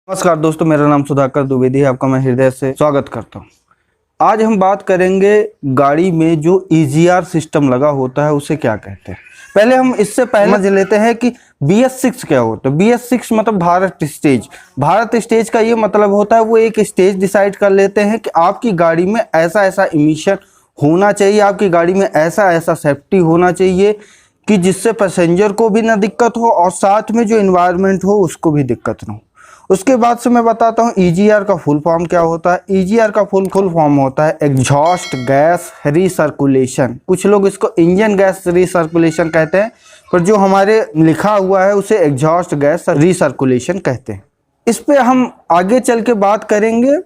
नमस्कार दोस्तों, मेरा नाम सुधाकर द्विवेदी है। आपका मैं हृदय से स्वागत करता हूं। आज हम बात करेंगे गाड़ी में जो EGR सिस्टम लगा होता है उसे क्या कहते हैं। पहले हम इससे पहले समझ लेते हैं कि BS6 क्या होता है। BS6 मतलब भारत स्टेज। भारत स्टेज का ये मतलब होता है वो एक स्टेज डिसाइड कर लेते हैं कि आपकी गाड़ी में ऐसा ऐसा इमिशन होना चाहिए, आपकी गाड़ी में ऐसा ऐसा सेफ्टी होना चाहिए कि जिससे पैसेंजर को भी ना दिक्कत हो और साथ में जो इन्वायरमेंट हो उसको भी दिक्कत ना हो। उसके बाद से मैं बताता हूँ EGR का फुल फॉर्म क्या होता है। EGR का फुल फॉर्म होता है एग्जॉस्ट गैस रिसर्कुलेशन। कुछ लोग इसको इंजन गैस रिसर्कुलेशन कहते हैं, पर जो हमारे लिखा हुआ है उसे एग्जॉस्ट गैस रिसर्कुलेशन कहते हैं। इस पे हम आगे चल के बात करेंगे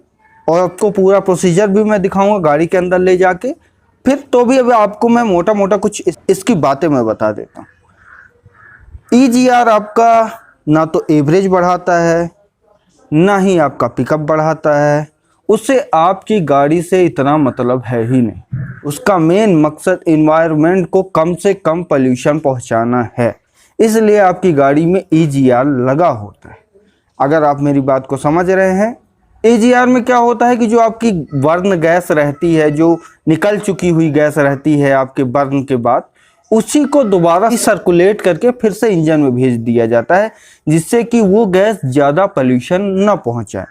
और आपको पूरा प्रोसीजर भी मैं दिखाऊंगा गाड़ी के अंदर ले जाके। फिर तो भी अभी आपको मैं मोटा मोटा कुछ इसकी बातें मैं बता देता हूँ। EGR आपका ना तो एवरेज बढ़ाता है ना ही आपका पिकअप बढ़ाता है, उससे आपकी गाड़ी से इतना मतलब है ही नहीं। उसका मेन मकसद इन्वायरमेंट को कम से कम पोल्यूशन पहुंचाना है, इसलिए आपकी गाड़ी में EGR लगा होता है। अगर आप मेरी बात को समझ रहे हैं, EGR में क्या होता है कि जो आपकी बर्न गैस रहती है, जो निकल चुकी हुई गैस रहती है आपके बर्न के बाद, उसी को दोबारा सर्कुलेट करके फिर से इंजन में भेज दिया जाता है, जिससे कि वो गैस ज़्यादा पोल्यूशन न पहुंचाए।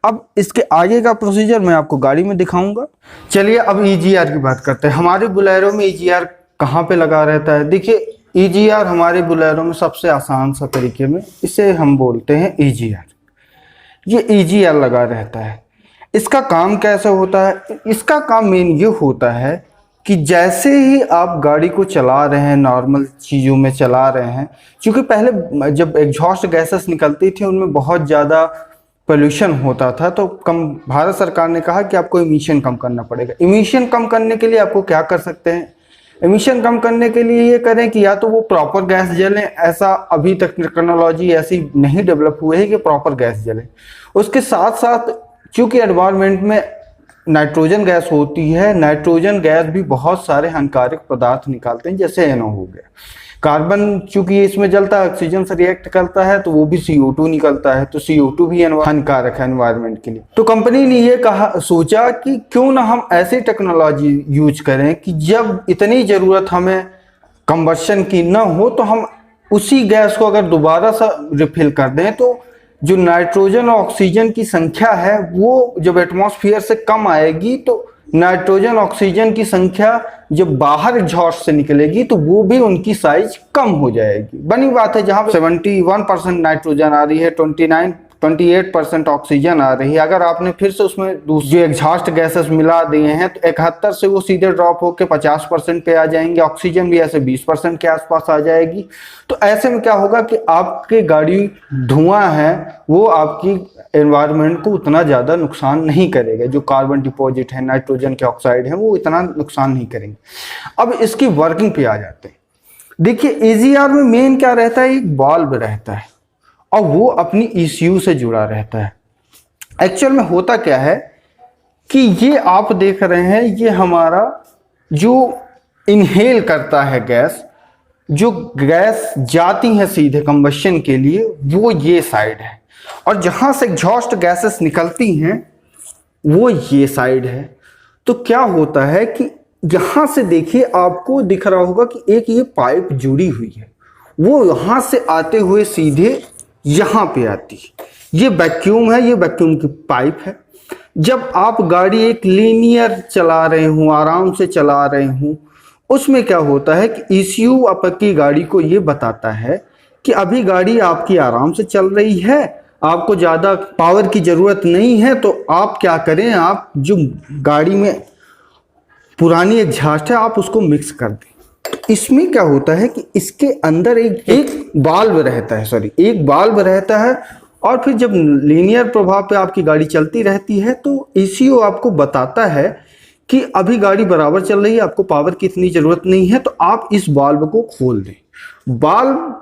अब इसके आगे का प्रोसीजर मैं आपको गाड़ी में दिखाऊंगा। चलिए अब EGR की बात करते हैं। हमारे बोलेरो में EGR कहाँ पे लगा रहता है। देखिए, EGR हमारे बोलेरो में सबसे आसान सा तरीके में इसे हम बोलते हैं EGR। ये EGR लगा रहता है। इसका काम कैसे होता है? इसका काम मेन ये होता है कि जैसे ही आप गाड़ी को चला रहे हैं, नॉर्मल चीज़ों में चला रहे हैं, क्योंकि पहले जब एग्जॉस्ट गैसेस निकलती थी उनमें बहुत ज़्यादा पोल्यूशन होता था, तो भारत सरकार ने कहा कि आपको इमिशन कम करना पड़ेगा। इमिशन कम करने के लिए आपको क्या कर सकते हैं? इमिशन कम करने के लिए ये करें कि या तो वो प्रॉपर गैस जले। ऐसा अभी तक टेक्नोलॉजी ऐसी नहीं डेवलप हुई है कि प्रॉपर गैस जले। उसके साथ साथ चूँकि एनवायरनमेंट में नाइट्रोजन गैस होती है, नाइट्रोजन गैस भी बहुत सारे हानिकारक पदार्थ निकालते हैं, जैसे NO हो गया। कार्बन चूंकि इसमें जलता है, ऑक्सीजन से रिएक्ट करता है, तो वो भी CO2 निकलता है, तो CO2 भी हानिकारक है एनवायरनमेंट के लिए। तो कंपनी ने ये सोचा कि क्यों ना हम ऐसी टेक्नोलॉजी यूज करें कि जब इतनी ज़रूरत हमें कंबशन की ना हो, तो हम उसी गैस को अगर दोबारा सा रिफिल कर दें, तो जो नाइट्रोजन और ऑक्सीजन की संख्या है वो जब एटमॉस्फेयर से कम आएगी, तो नाइट्रोजन ऑक्सीजन की संख्या जब बाहर एग्जॉस्ट से निकलेगी तो वो भी उनकी साइज कम हो जाएगी। बनी बात है, जहाँ 71% नाइट्रोजन आ रही है, 28% ऑक्सीजन आ रही है, अगर आपने फिर से उसमें दूसरे एग्जॉस्ट गैसेस मिला दिए हैं तो 71 से वो सीधे ड्रॉप होकर 50% पे आ जाएंगे। ऑक्सीजन भी ऐसे 20% के आसपास आ जाएगी। तो ऐसे में क्या होगा कि आपकी गाड़ी धुआं है वो आपकी एनवायरनमेंट को उतना ज़्यादा नुकसान नहीं करेगा। जो कार्बन डिपॉजिट है, नाइट्रोजन के ऑक्साइड है, वो इतना नुकसान नहीं करेंगे। अब इसकी वर्किंग पे आ जाते हैं। देखिए, EGR में मेन क्या रहता है, एक वाल्व रहता है और वो अपनी ECU से जुड़ा रहता है। एक्चुअल में होता क्या है कि ये आप देख रहे हैं, ये हमारा जो इनहेल करता है गैस, जो गैस जाती है सीधे कंबशन के लिए, वो ये साइड है, और जहां से एग्जॉस्ट गैसेस निकलती हैं वो ये साइड है। तो क्या होता है कि यहां से देखिए, आपको दिख रहा होगा कि एक ये पाइप जुड़ी हुई है, वो यहां से आते हुए सीधे यहाँ पे आती है। ये वैक्यूम है, ये वैक्यूम की पाइप है। जब आप गाड़ी एक लीनियर चला रहे हो, आराम से चला रहे हो, उसमें क्या होता है कि ECU आपकी गाड़ी को ये बताता है कि अभी गाड़ी आपकी आराम से चल रही है, आपको ज़्यादा पावर की ज़रूरत नहीं है, तो आप क्या करें, आप जो गाड़ी में पुरानी एग्जॉस्ट है आप उसको मिक्स कर दें। इसमें क्या होता है कि इसके अंदर एक वाल्व रहता है, एक वाल्व रहता है, और फिर जब लीनियर प्रभाव पे आपकी गाड़ी चलती रहती है तो ECU आपको बताता है कि अभी गाड़ी बराबर चल रही है, आपको पावर की इतनी ज़रूरत नहीं है, तो आप इस वाल्व को खोल दें। वाल्व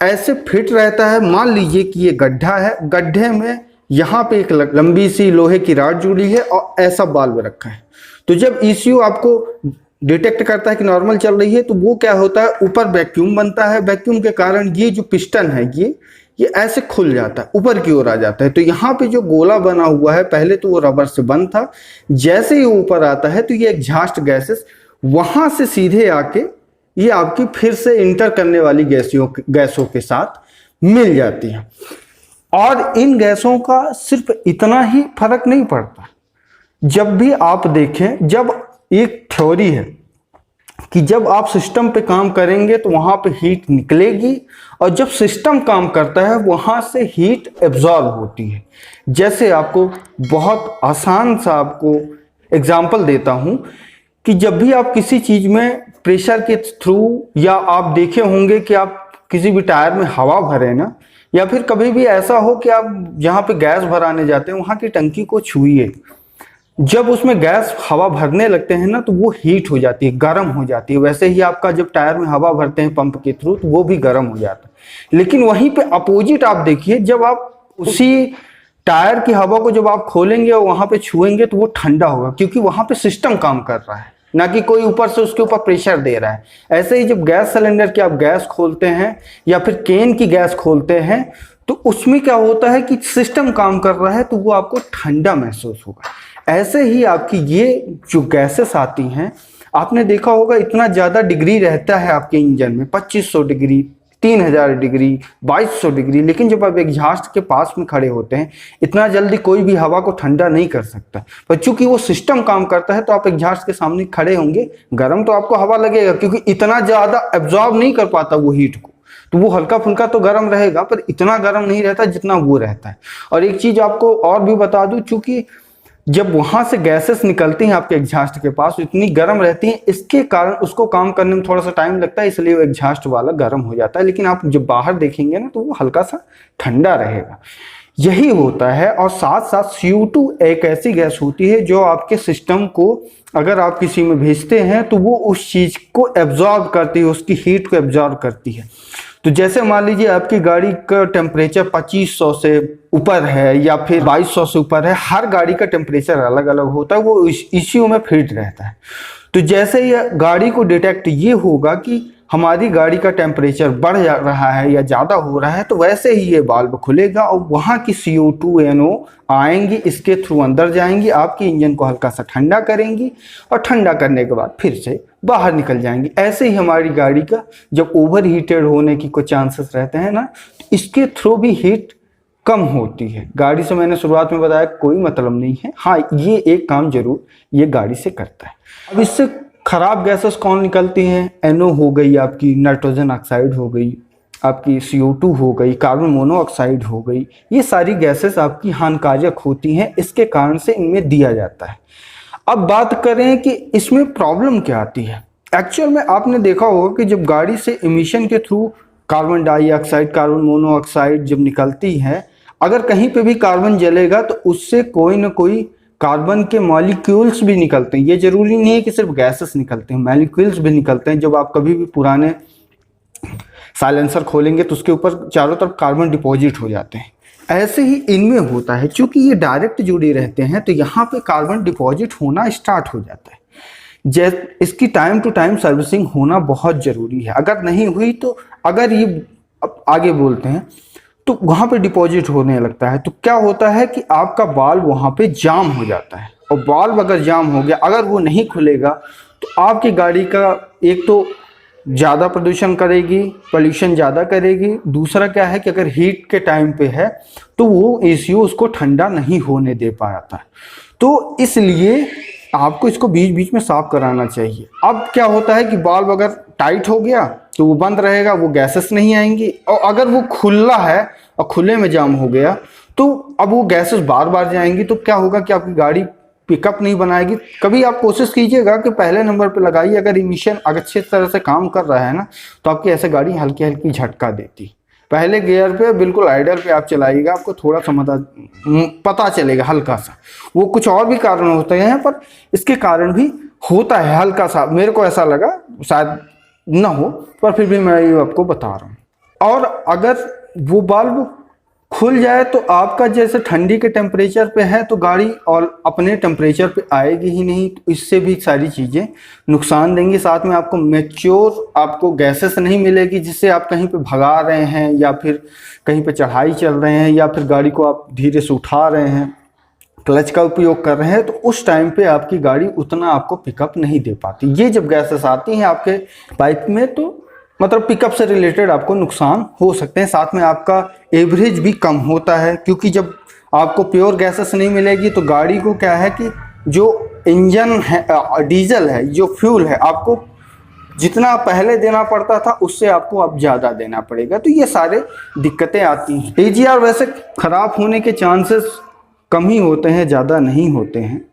ऐसे फिट रहता है, मान लीजिए कि ये गड्ढा है, गड्ढे में यहाँ पे एक लंबी सी लोहे की रॉड जुड़ी है और ऐसा वाल्व रखा है। तो जब ECU आपको डिटेक्ट करता है कि नॉर्मल चल रही है, तो वो क्या होता है, ऊपर वैक्यूम बनता है। वैक्यूम के कारण ये जो पिस्टन है ये ऐसे खुल जाता है, ऊपर की ओर आ जाता है। तो यहाँ पे जो गोला बना हुआ है पहले तो वो रबर से बंद था, जैसे ही ऊपर आता है तो ये एग्जॉस्ट गैसेस वहां से सीधे आके ये आपकी फिर से इंटर करने वाली गैसों के साथ मिल जाती हैं। और इन गैसों का सिर्फ इतना ही फर्क नहीं पड़ता। जब भी आप देखें, जब एक थ्योरी है कि जब आप सिस्टम पे काम करेंगे तो वहां पे हीट निकलेगी, और जब सिस्टम काम करता है वहां से हीट एब्जॉर्ब होती है। जैसे आपको बहुत आसान सा आपको एग्जांपल देता हूं कि जब भी आप किसी चीज में प्रेशर के थ्रू, या आप देखे होंगे कि आप किसी भी टायर में हवा भरे ना, या फिर कभी भी ऐसा हो कि आप जहाँ पे गैस भराने जाते हैं वहाँ की टंकी को छुइए, जब उसमें गैस हवा भरने लगते हैं ना तो वो हीट हो जाती है, गर्म हो जाती है। वैसे ही आपका जब टायर में हवा भरते हैं पंप के थ्रू तो वो भी गर्म हो जाता है। लेकिन वहीं पे अपोजिट आप देखिए, जब आप उसी टायर की हवा को जब आप खोलेंगे और वहां पे छुएंगे तो वो ठंडा होगा, क्योंकि वहां पे सिस्टम काम कर रहा है, ना कि कोई ऊपर से उसके ऊपर प्रेशर दे रहा है। ऐसे ही जब गैस सिलेंडर की आप गैस खोलते हैं या फिर केन की गैस खोलते हैं तो उसमें क्या होता है कि सिस्टम काम कर रहा है तो वो आपको ठंडा महसूस होगा। ऐसे ही आपकी ये जो गैसेस आती हैं, आपने देखा होगा इतना ज़्यादा डिग्री रहता है आपके इंजन में, 2500 डिग्री, 3000 डिग्री, 2200 डिग्री, लेकिन जब आप एग्जॉस्ट के पास में खड़े होते हैं इतना जल्दी कोई भी हवा को ठंडा नहीं कर सकता। पर चूंकि वो सिस्टम काम करता है तो आप एग्जॉस्ट के सामने खड़े होंगे, गर्म तो आपको हवा लगेगा, क्योंकि इतना ज़्यादा एब्जॉर्ब नहीं कर पाता वो हीट को, तो वो हल्का फुल्का तो गर्म रहेगा पर इतना गर्म नहीं रहता जितना वो रहता है। और एक चीज़ आपको और भी बता दूं, चूंकि जब वहां से गैसेस निकलती हैं आपके एग्जॉस्ट के पास इतनी गर्म रहती हैं, इसके कारण उसको काम करने में थोड़ा सा टाइम लगता है, इसलिए वो एग्जॉस्ट वाला गर्म हो जाता है। लेकिन आप जब बाहर देखेंगे ना तो वो हल्का सा ठंडा रहेगा। यही होता है। और साथ साथ CO2 एक ऐसी गैस होती है जो आपके सिस्टम को अगर आप किसी में भेजते हैं तो वो उस चीज को एब्जॉर्ब करती है, उसकी हीट को एब्जॉर्ब करती है। तो जैसे मान लीजिए आपकी गाड़ी का टेम्परेचर 2500 से ऊपर है या फिर 2200 से ऊपर है, हर गाड़ी का टेम्परेचर अलग अलग होता है, वो इश्यू में फिट रहता है। तो जैसे ये गाड़ी को डिटेक्ट ये होगा कि हमारी गाड़ी का टेम्परेचर बढ़ रहा है या ज़्यादा हो रहा है, तो वैसे ही ये वाल्व खुलेगा और वहाँ की CO2 NO आएंगी, इसके थ्रू अंदर जाएंगी, आपके इंजन को हल्का सा ठंडा करेंगी और ठंडा करने के बाद फिर से बाहर निकल जाएंगी। ऐसे ही हमारी गाड़ी का जब ओवर हीटेड होने की कुछ चांसेस रहते हैं ना, इसके थ्रू भी हीट कम होती है। गाड़ी से मैंने शुरुआत में बताया कोई मतलब नहीं है, हाँ ये एक काम जरूर ये गाड़ी से करता है। अब इससे खराब गैसेस कौन निकलती हैं? NO हो गई, आपकी नाइट्रोजन ऑक्साइड हो गई, आपकी CO2 हो गई, कार्बन मोनोऑक्साइड हो गई, ये सारी गैसेस आपकी हानिकारक होती हैं, इसके कारण से इनमें दिया जाता है। अब बात करें कि इसमें प्रॉब्लम क्या आती है। एक्चुअल में आपने देखा होगा कि जब गाड़ी से इमिशन के through carbon dioxide, carbon monoxide जब निकलती है, अगर कहीं पे भी कार्बन जलेगा तो उससे कोई ना कोई कार्बन के मॉलिक्यूल्स भी निकलते हैं। ये जरूरी नहीं है कि सिर्फ गैसेस निकलते हैं, मॉलिक्यूल्स भी निकलते हैं। जब आप कभी भी पुराने साइलेंसर खोलेंगे तो उसके ऊपर चारों तरफ कार्बन डिपॉजिट हो जाते हैं। ऐसे ही इनमें होता है, क्योंकि ये डायरेक्ट जुड़े रहते हैं तो यहाँ पे कार्बन डिपॉजिट होना स्टार्ट हो जाता है। इसकी टाइम टू टाइम सर्विसिंग होना बहुत ज़रूरी है। अगर नहीं हुई तो अगर ये आगे बोलते हैं तो वहाँ पे डिपॉजिट होने लगता है, तो क्या होता है कि आपका वाल्व वहाँ पे जाम हो जाता है। और वाल्व अगर जाम हो गया, अगर वो नहीं खुलेगा तो आपकी गाड़ी का एक तो ज़्यादा प्रदूषण करेगी, पोल्यूशन ज़्यादा करेगी। दूसरा क्या है कि अगर हीट के टाइम पे है तो वो ECU उसको ठंडा नहीं होने दे पाता है। तो इसलिए आपको इसको बीच बीच में साफ कराना चाहिए। अब क्या होता है कि वाल्व अगर टाइट हो गया तो वो बंद रहेगा, वो गैसेस नहीं आएंगी। और अगर वो खुला है और खुले में जाम हो गया तो अब वो गैसेस बार बार जाएंगी, तो क्या होगा कि आपकी गाड़ी पिकअप नहीं बनाएगी। कभी आप कोशिश कीजिएगा कि पहले नंबर पे लगाइए, अगर इमिशन अच्छी तरह से काम कर रहा है ना तो आपकी ऐसे गाड़ी हल्की हल्की झटका देती। पहले गियर पे बिल्कुल आइडल पे आप चलाइएगा, आपको थोड़ा सा पता चलेगा हल्का सा। वो कुछ और भी कारण होते हैं पर इसके कारण भी होता है हल्का सा, मेरे को ऐसा लगा, शायद ना हो पर फिर भी मैं ये आपको बता रहा हूँ। और अगर वो बल्ब खुल जाए तो आपका जैसे ठंडी के टेम्परेचर पे है तो गाड़ी और अपने टेम्परेचर पे आएगी ही नहीं, तो इससे भी सारी चीज़ें नुकसान देंगी। साथ में आपको मैच्योर आपको गैसेस नहीं मिलेगी, जिससे आप कहीं पे भगा रहे हैं या फिर कहीं पे चढ़ाई चल रहे हैं या फिर गाड़ी को आप धीरे से उठा रहे हैं, क्लच का उपयोग कर रहे हैं, तो उस टाइम पे आपकी गाड़ी उतना आपको पिकअप नहीं दे पाती। ये जब गैसेस आती हैं आपके पाइप में तो मतलब पिकअप से रिलेटेड आपको नुकसान हो सकते हैं। साथ में आपका एवरेज भी कम होता है, क्योंकि जब आपको प्योर गैसेस नहीं मिलेगी तो गाड़ी को क्या है कि जो इंजन है, डीजल है, जो फ्यूल है, आपको जितना पहले देना पड़ता था उससे आपको अब ज़्यादा देना पड़ेगा। तो ये सारे दिक्कतें आती हैं। AGR वैसे ख़राब होने के चांसेस कम ही होते हैं, ज़्यादा नहीं होते हैं,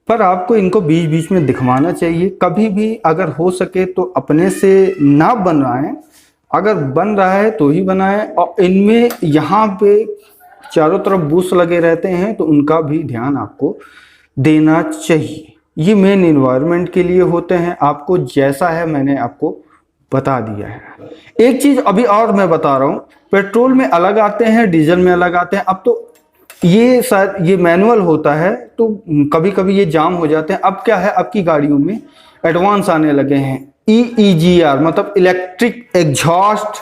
पर आपको इनको बीच बीच में दिखवाना चाहिए। कभी भी अगर हो सके तो अपने से ना बनवाएं, अगर बन रहा है तो ही बनाएं। और इनमें यहाँ पे चारों तरफ बुश लगे रहते हैं तो उनका भी ध्यान आपको देना चाहिए। ये मेन इन्वायरमेंट के लिए होते हैं। आपको जैसा है मैंने आपको बता दिया है। एक चीज़ अभी और मैं बता रहा हूँ, पेट्रोल में अलग आते हैं, डीजल में अलग आते हैं। अब तो ये शायद ये मैनुअल होता है तो कभी कभी ये जाम हो जाते हैं। अब क्या है, अब की गाड़ियों में एडवांस आने लगे हैं EEGR, मतलब इलेक्ट्रिक एग्जॉस्ट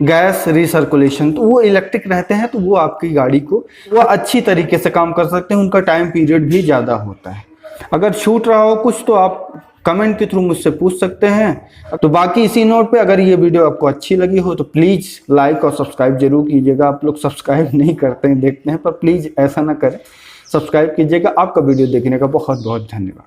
गैस रिसर्कुलेशन। तो वो इलेक्ट्रिक रहते हैं तो वो आपकी गाड़ी को वो अच्छी तरीके से काम कर सकते हैं, उनका टाइम पीरियड भी ज़्यादा होता है। अगर छूट रहा हो कुछ तो आप कमेंट के थ्रू मुझसे पूछ सकते हैं। तो बाकी इसी नोट पे अगर ये वीडियो आपको अच्छी लगी हो तो प्लीज़ लाइक और सब्सक्राइब जरूर कीजिएगा। आप लोग सब्सक्राइब नहीं करते हैं, देखते हैं, पर प्लीज़ ऐसा ना करें, सब्सक्राइब कीजिएगा। आपका वीडियो देखने का बहुत बहुत धन्यवाद।